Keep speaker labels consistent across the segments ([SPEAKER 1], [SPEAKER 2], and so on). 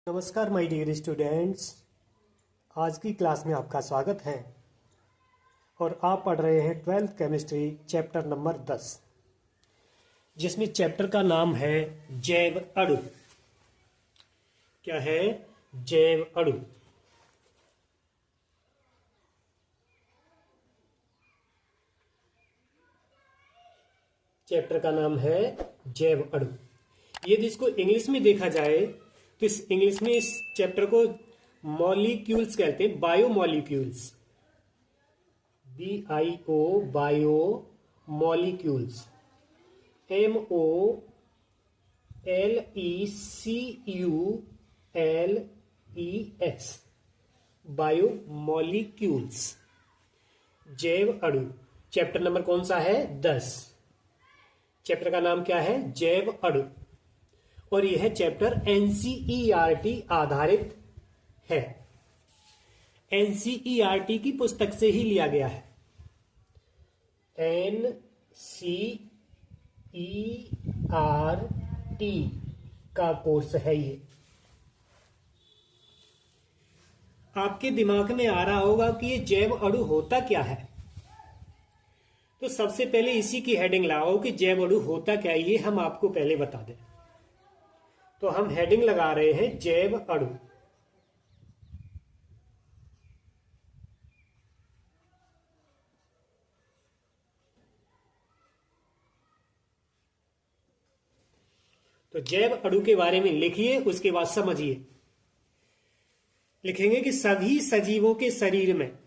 [SPEAKER 1] नमस्कार my dear students. आज की क्लास में आपका स्वागत है और आप पढ़ रहे हैं 12th केमिस्ट्री चैप्टर नंबर 10, जिसमें चैप्टर का नाम है जैव अणु। क्या है? जैव अणु। चैप्टर का नाम है जैव अणु। यदि इसको इंग्लिश में देखा जाए तो इस इंग्लिश में इस चैप्टर को मॉलिक्यूल्स कहते हैं, biomolecules. BIO bio molecules, MOLECULES biomolecules, जैव अणु। चैप्टर नंबर कौन सा है? 10। चैप्टर का नाम क्या है? जैव अणु। और यह चैप्टर NCERT आधारित है। NCERT की पुस्तक से ही लिया गया है। NCERT का कोर्स है ये। आपके दिमाग में आ रहा होगा कि ये जैव अणु होता क्या है। तो सबसे पहले इसी की हेडिंग लगाओ कि जैव अणु होता क्या है, ये हम आपको पहले बता दें। तो हम हेडिंग लगा रहे हैं जैव अणु। तो जैव अणु के बारे में लिखिए, उसके बाद समझिए। लिखेंगे कि सभी सजीवों के शरीर में,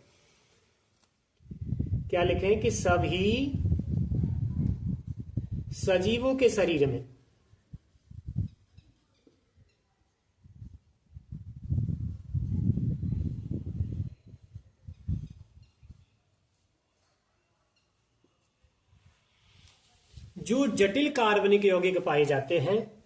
[SPEAKER 1] क्या लिखें कि सभी सजीवों के शरीर में जो जटिल कार्बनिक यौगिक पाए जाते हैं,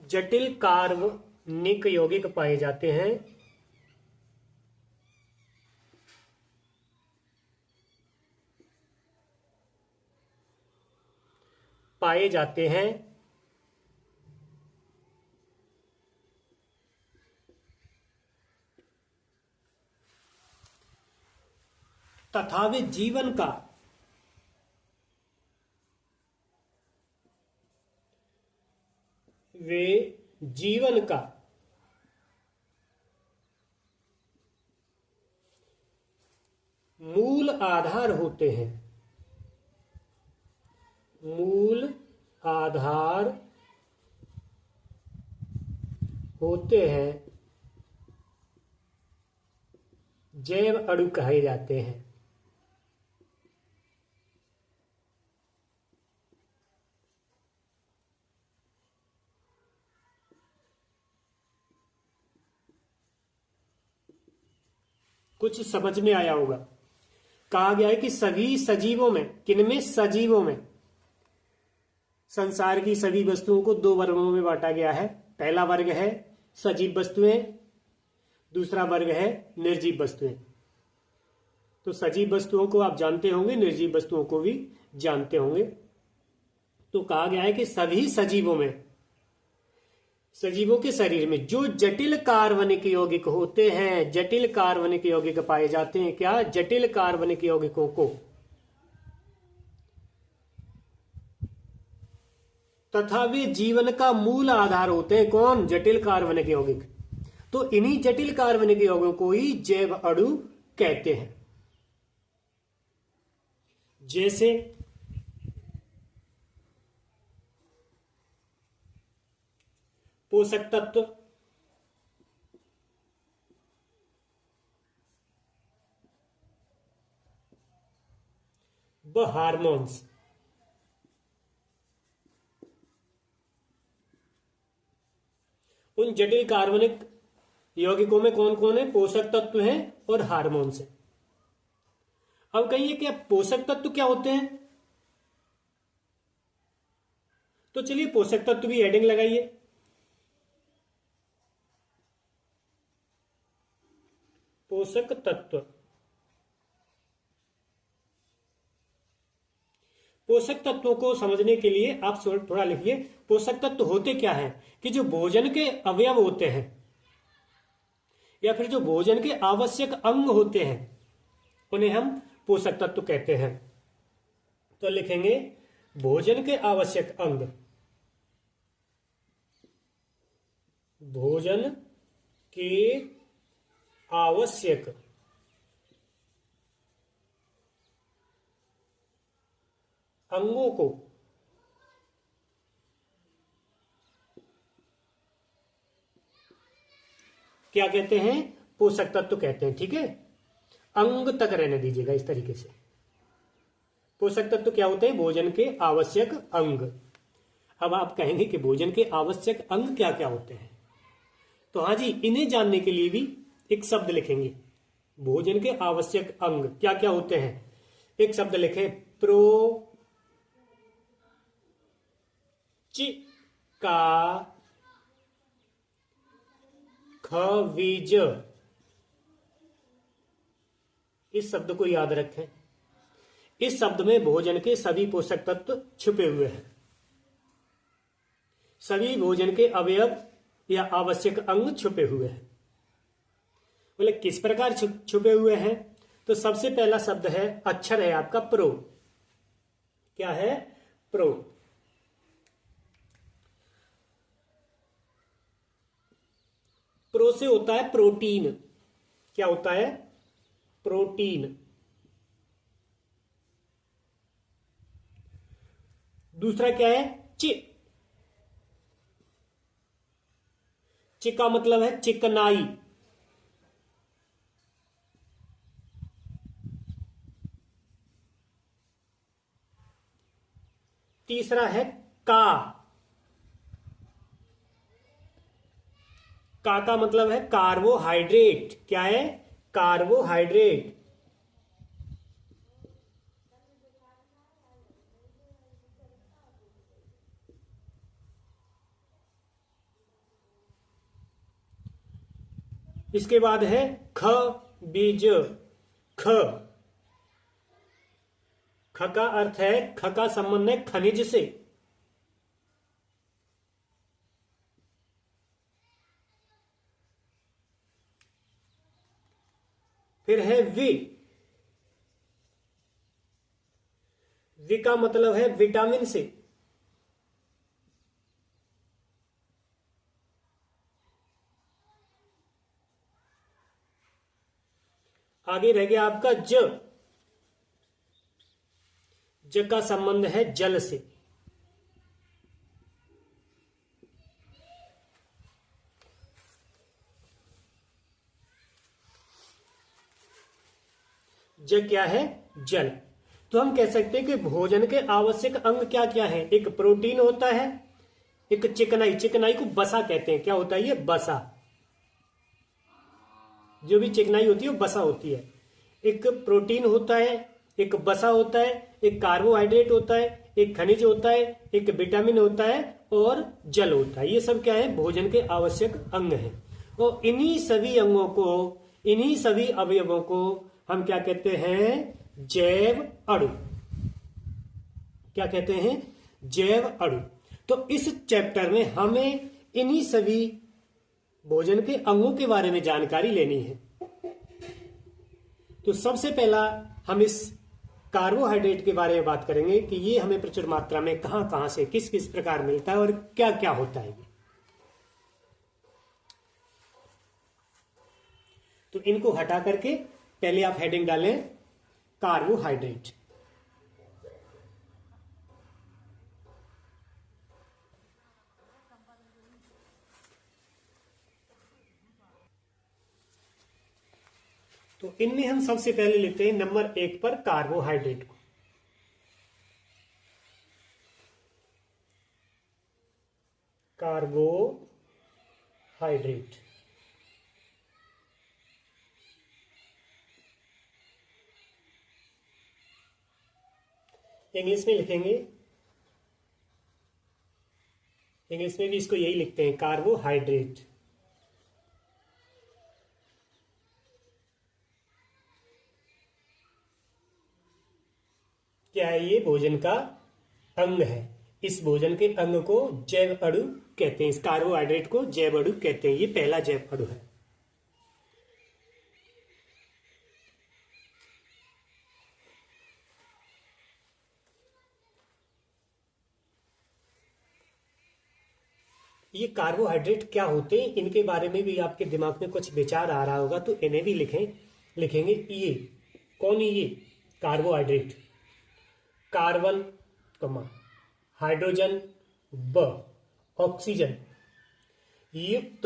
[SPEAKER 1] जटिल कार्बनिक यौगिक पाए जाते हैं, पाए जाते हैं तथा वे जीवन का मूल आधार होते हैं। मूल आधार होते हैं, जैव अणु कहे जाते हैं। कुछ समझ में आया होगा। कहा गया है कि सभी सजीवों में, किनमें? सजीवों में। संसार की सभी वस्तुओं को दो वर्गों में बांटा गया है। पहला वर्ग है सजीव वस्तुएं, दूसरा वर्ग है निर्जीव वस्तुएं। तो सजीव वस्तुओं को आप जानते होंगे, निर्जीव वस्तुओं को भी जानते होंगे। तो कहा गया है कि सभी सजीवों में, सजीवों के शरीर में जो जटिल कार्बनिक यौगिक होते हैं, जटिल कार्बनिक यौगिक पाए जाते हैं। क्या? जटिल कार्बनिक यौगिकों को तथा वे जीवन का मूल आधार होते हैं। कौन? जटिल कार्बनिक यौगिक। तो इन्हीं जटिल कार्बनिक यौगिकों को ही जैव अणु कहते हैं। जैसे पोषक तत्व, व हार्मोन्स। उन जटिल कार्बनिक यौगिकों में कौन कौन है? पोषक तत्व हैं और हार्मोन्स हैं। अब कहिए कि पोषक तत्व क्या होते हैं? तो चलिए पोषक तत्व भी हेडिंग लगाइए। पोषक तत्व। पोषक तत्वों को समझने के लिए आप थोड़ा लिखिए, पोषक तत्व होते क्या हैं? कि जो भोजन के अवयव होते हैं या फिर जो भोजन के आवश्यक अंग होते हैं उन्हें हम पोषक तत्व कहते हैं। तो लिखेंगे भोजन के आवश्यक अंग, भोजन के आवश्यक अंगों को क्या कहते हैं? पोषक तत्व कहते हैं। ठीक है, अंग तक रहने दीजिएगा इस तरीके से। पोषक तत्व क्या होते हैं? भोजन के आवश्यक अंग। अब आप कहेंगे कि भोजन के आवश्यक अंग क्या क्या होते हैं? तो हाँ जी, इन्हें जानने के लिए भी एक शब्द लिखेंगे। भोजन के आवश्यक अंग क्या क्या होते हैं? एक शब्द लिखें, चिका खनिज। इस शब्द को याद रखें। इस शब्द में भोजन के सभी पोषक तत्व छुपे हुए हैं। सभी भोजन के अवयव या आवश्यक अंग छुपे हुए हैं। बोले किस प्रकार छुपे हुए हैं? तो सबसे पहला शब्द है, अक्षर है आपका प्रो। क्या है? प्रो। प्रो से होता है प्रोटीन। क्या होता है? प्रोटीन। दूसरा क्या है? ची का मतलब है चिकनाई। तीसरा है का मतलब है कार्बोहाइड्रेट। क्या है? कार्बोहाइड्रेट। इसके बाद है खनिज। ख का अर्थ है, ख का संबंध है खनिज से। फिर है वि का मतलब है विटामिन से। आगे रह गया आपका ज का संबंध है जल से। ज क्या है? जल। तो हम कह सकते हैं कि भोजन के आवश्यक अंग क्या क्या है? एक प्रोटीन होता है, एक चिकनाई। चिकनाई को बसा कहते हैं। क्या होता है ये? बसा। जो भी चिकनाई होती है वो बसा होती है। एक प्रोटीन होता है, एक बसा होता है, एक कार्बोहाइड्रेट होता है, एक खनिज होता है, एक विटामिन होता है और जल होता है। ये सब क्या है? भोजन के आवश्यक अंग हैं। और इन्हीं सभी अंगों को, इन्हीं सभी अवयवों को हम क्या कहते हैं? जैव अणु। क्या कहते हैं? जैव अणु। तो इस चैप्टर में हमें इन्हीं सभी भोजन के अंगों के बारे में जानकारी लेनी है। तो सबसे पहला हम इस कार्बोहाइड्रेट के बारे में बात करेंगे कि ये हमें प्रचुर मात्रा में कहां कहां से, किस किस प्रकार मिलता है और क्या क्या होता है। तो इनको हटा करके पहले आप हेडिंग डालें कार्बोहाइड्रेट। तो इनमें हम सबसे पहले लिखते हैं नंबर 1 पर कार्बोहाइड्रेट को। कार्बोहाइड्रेट इंग्लिश में लिखेंगे, इंग्लिश में भी इसको यही लिखते हैं कार्बोहाइड्रेट। क्या है? ये भोजन का अंग है। इस भोजन के अंग को जैव अणु कहते हैं। इस कार्बोहाइड्रेट को जैव अणु कहते हैं। ये पहला जैव अणु है। ये कार्बोहाइड्रेट क्या होते हैं, इनके बारे में भी आपके दिमाग में कुछ विचार आ रहा होगा, तो इन्हें भी लिखेंगे। ये कौन है? ये कार्बोहाइड्रेट, कार्बन, हाइड्रोजन व ऑक्सीजन युक्त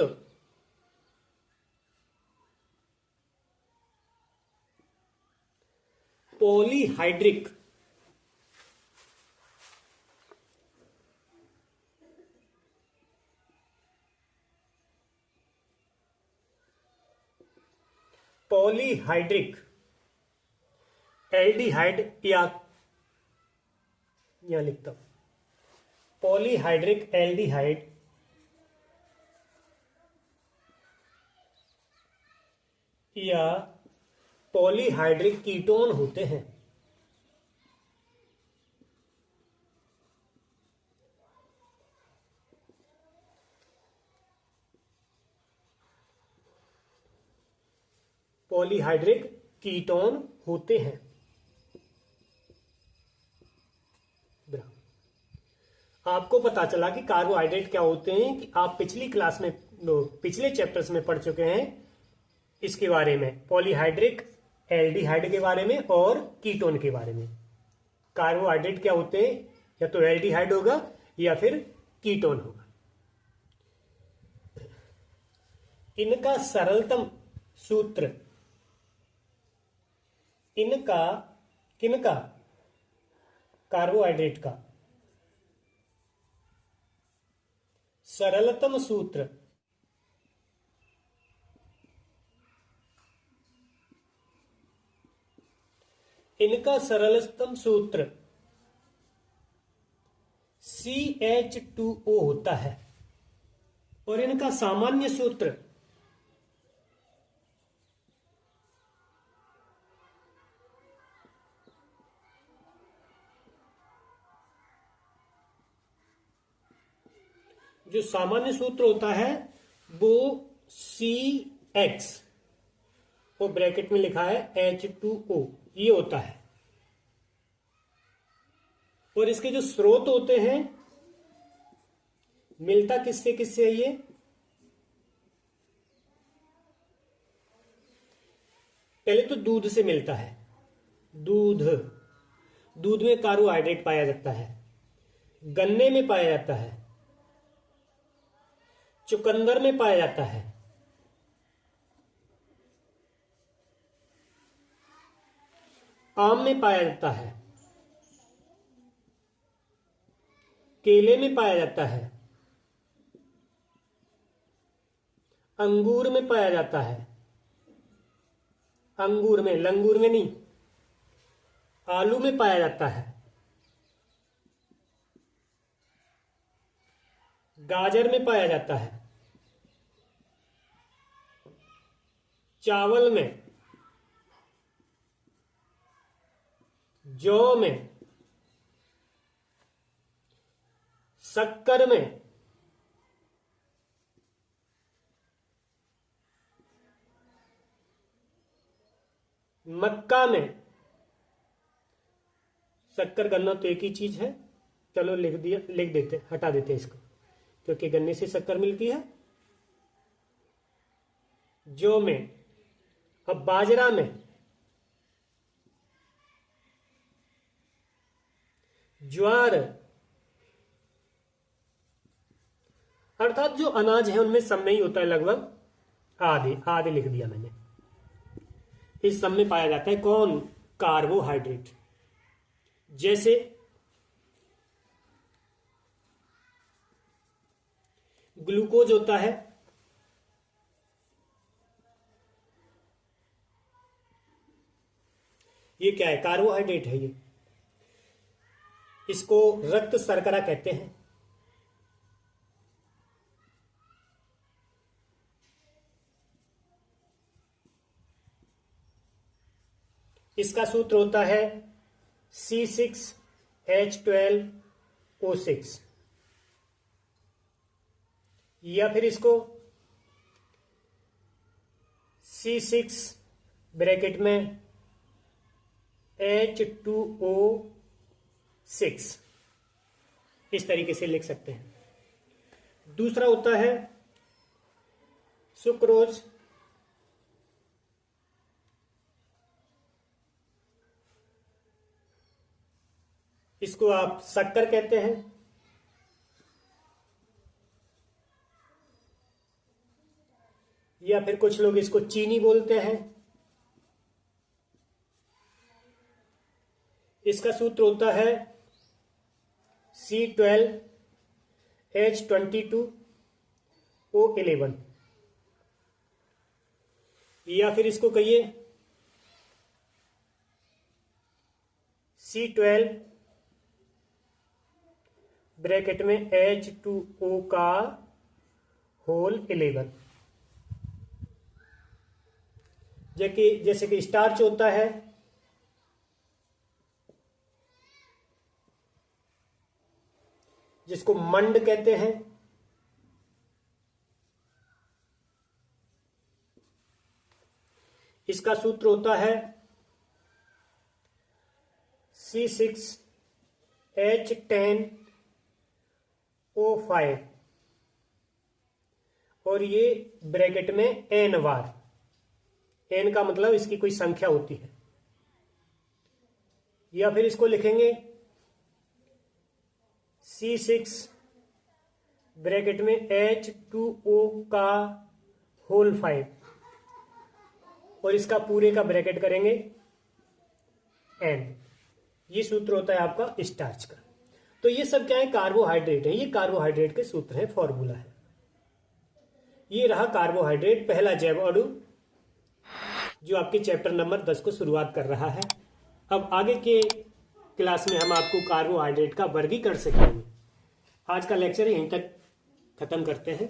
[SPEAKER 1] पॉलीहाइड्रिक एल्डिहाइड, या यहां लिखता हूं पॉलीहाइड्रिक एल्डिहाइड या पॉलीहाइड्रिक कीटोन होते हैं। पॉलीहाइड्रिक कीटोन होते हैं। आपको पता चला कि कार्बोहाइड्रेट क्या होते हैं कि आप पिछली क्लास में, पिछले चैप्टर्स में पढ़ चुके हैं इसके बारे में, पॉलीहाइड्रिक एल्डिहाइड के बारे में और कीटोन के बारे में। कार्बोहाइड्रेट क्या होते हैं? या तो एल्डिहाइड होगा या फिर कीटोन होगा। इनका सरलतम सूत्र, इनका किनका? कार्बोहाइड्रेट का सरलतम सूत्र CH2O होता है। और इनका सामान्य सूत्र जो सामान्य सूत्र होता है वो CX, वो ब्रैकेट में लिखा है H2O, ये होता है। और इसके जो स्रोत होते हैं, मिलता किससे किससे है ये? पहले तो दूध से मिलता है। दूध में कार्बोहाइड्रेट पाया जाता है। गन्ने में पाया जाता है, चुकंदर में पाया जाता है, आम में पाया जाता है, केले में पाया जाता है, अंगूर में पाया जाता है, अंगूर में, लंगूर में नहीं, आलू में पाया जाता है, गाजर में पाया जाता है, चावल में, जौ में, शक्कर में, मक्का में। शक्कर गन्ना तो एक ही चीज है, चलो लिख देते, हटा देते इसको, क्योंकि गन्ने से शक्कर मिलती है। जौ में, अब बाजरा में, ज्वार, अर्थात जो अनाज है उनमें सब में ही होता है लगभग। आधे लिख दिया मैंने। इस सब में पाया जाता है कौन? कार्बोहाइड्रेट। जैसे ग्लूकोज होता है, ये क्या है? कार्बोहाइड्रेट है ये। इसको रक्त शर्करा कहते हैं। इसका सूत्र होता है C6H12O6, या फिर इसको C6 ब्रैकेट में H2O6 इस तरीके से लिख सकते हैं। दूसरा होता है सुक्रोज, इसको आप शक्कर कहते हैं, या फिर कुछ लोग इसको चीनी बोलते हैं। इसका सूत्र होता है C12H22O11, या फिर इसको कहिए C12 ब्रैकेट में H2O का होल 11। जैसे कि स्टार्च होता है, जिसको मंड कहते हैं, इसका सूत्र होता है C6H10O5, और ये ब्रैकेट में N बार, N का मतलब इसकी कोई संख्या होती है। या फिर इसको लिखेंगे C6 ब्रैकेट में H2O का होल 5, और इसका पूरे का ब्रैकेट करेंगे N। ये सूत्र होता है आपका स्टार्च का। तो ये सब क्या है? कार्बोहाइड्रेट है। ये कार्बोहाइड्रेट के सूत्र है, फॉर्मूला है। ये रहा कार्बोहाइड्रेट, पहला जैव अणु, जो आपके चैप्टर नंबर 10 को शुरुआत कर रहा है। अब आगे के क्लास में हम आपको कार्बोहाइड्रेट का वर्गीकरण सिखाएंगे। आज का लेक्चर यहीं तक खत्म करते हैं।